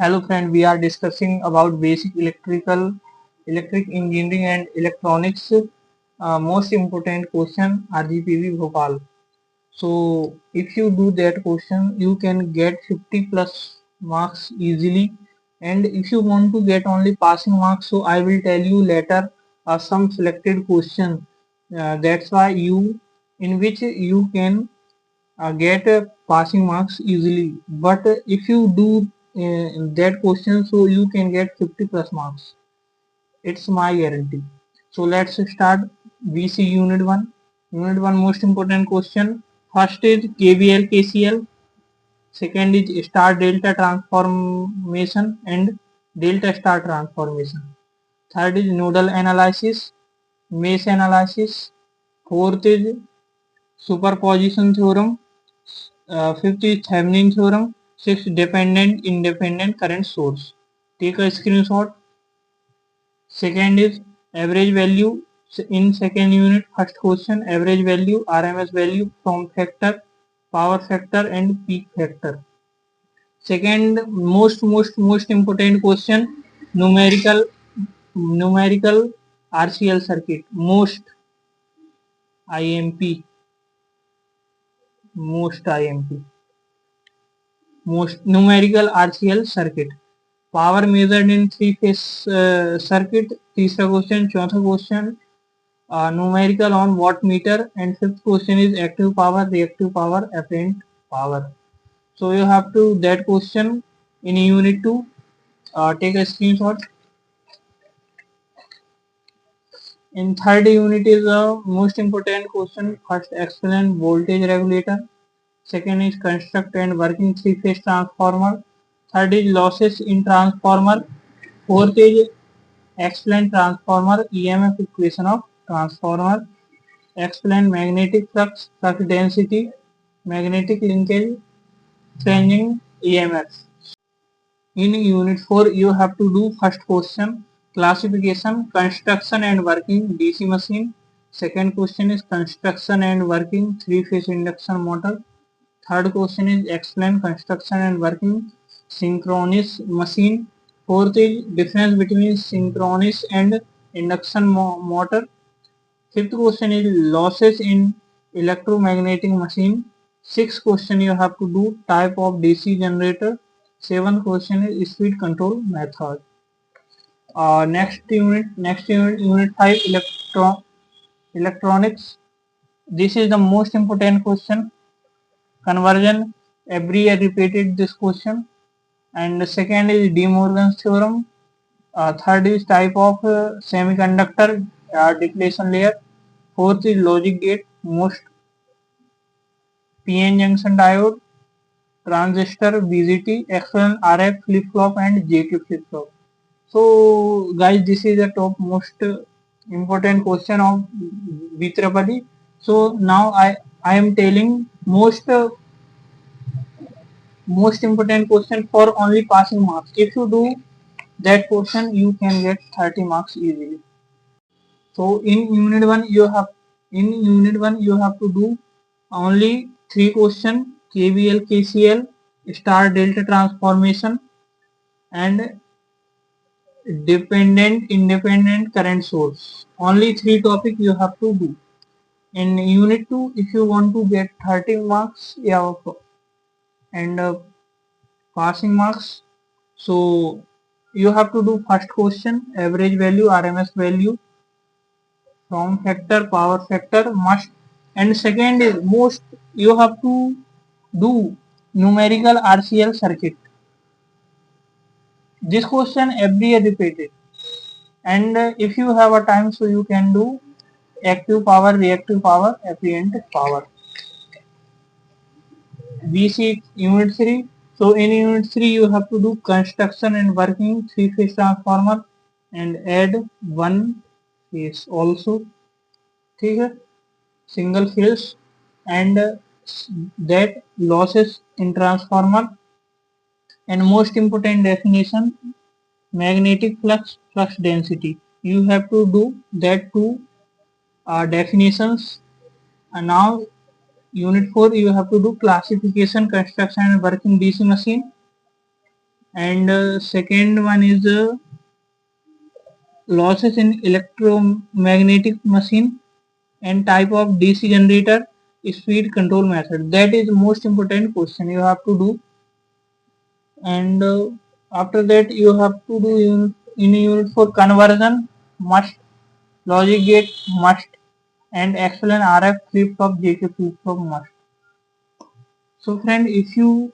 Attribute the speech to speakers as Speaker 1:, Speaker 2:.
Speaker 1: Hello friend, we are discussing about basic electric engineering and electronics. Most important question RGPV Bhopal. So if you do that question, you can get 50 plus marks easily. And if you want to get only passing marks, so I will tell you later some selected question. That's why in which you can get passing marks easily, but if you do that question, so you can get 50 plus marks. It's my guarantee. So let's start. VC unit 1. Unit 1 most important question. First is KVL KCL, second is star delta transformation and delta star transformation, third is nodal analysis, mesh analysis, fourth is superposition theorem, fifth is Thevenin theorem, sixth dependent independent current source. Take a screenshot. Second is average value. In second unit, first question, average value, RMS value, form factor, power factor and peak factor. Second most important question, numerical RCL circuit, IMP, most numerical RCL circuit. Power measured in three phase circuit. तीसरा question. चौथा question numerical on watt meter, and fifth question is active power, reactive power, apparent power. So you have to that question in unit 2. Take a screenshot. In third unit is the most important question. First, explain voltage regulator. Second is construct and working three phase transformer. Third is losses in transformer. Fourth is explain transformer EMF equation of transformer. Explain magnetic flux, flux density, magnetic linkage, changing EMF. In unit 4, you have to do first question, classification, construction and working DC machine. Second question is construction and working three phase induction motor. Third question is explain construction and working synchronous machine. Fourth is difference between synchronous and induction motor. Fifth question is losses in electromagnetic machine. Sixth question you have to do type of DC generator. Seventh question is speed control method. Unit 5, electronics. This is the most important question. Conversion, every year repeated this question. And the second is De Morgan's theorem. Third is type of semiconductor depletion layer. Fourth is logic gate, most PN junction diode, transistor, BGT, XL, RF flip flop and JQ flip flop. So guys, this is the top most important question of VEEE. So now I am telling most important question for only passing marks. If you do that question, you can get 30 marks easily. So in unit 1 you have to do only three question, KVL KCL, star delta transformation and dependent independent current source. Only three topic you have to do. In unit 2, if you want to get 30 marks, yeah, and passing marks, so you have to do first question, average value, RMS value, form factor, power factor, must, and second is most, you have to do numerical RCL circuit. This question every year repeated, and if you have a time, so you can do active power, reactive power, apparent power. We see unit 3. So in unit 3 you have to do construction and working three phase transformer and add one phase also. ठीक single phase and that losses in transformer, and most important definition, magnetic flux density. You have to do that two definitions. And now unit 4 you have to do classification, construction and working DC machine. And second one is losses in electromagnetic machine and type of DC generator, speed control method. That is most important question you have to do. And after that you have to do in unit for conversion must, logic gate must, and explain RF flip flop JK flip flop must. So friend, if you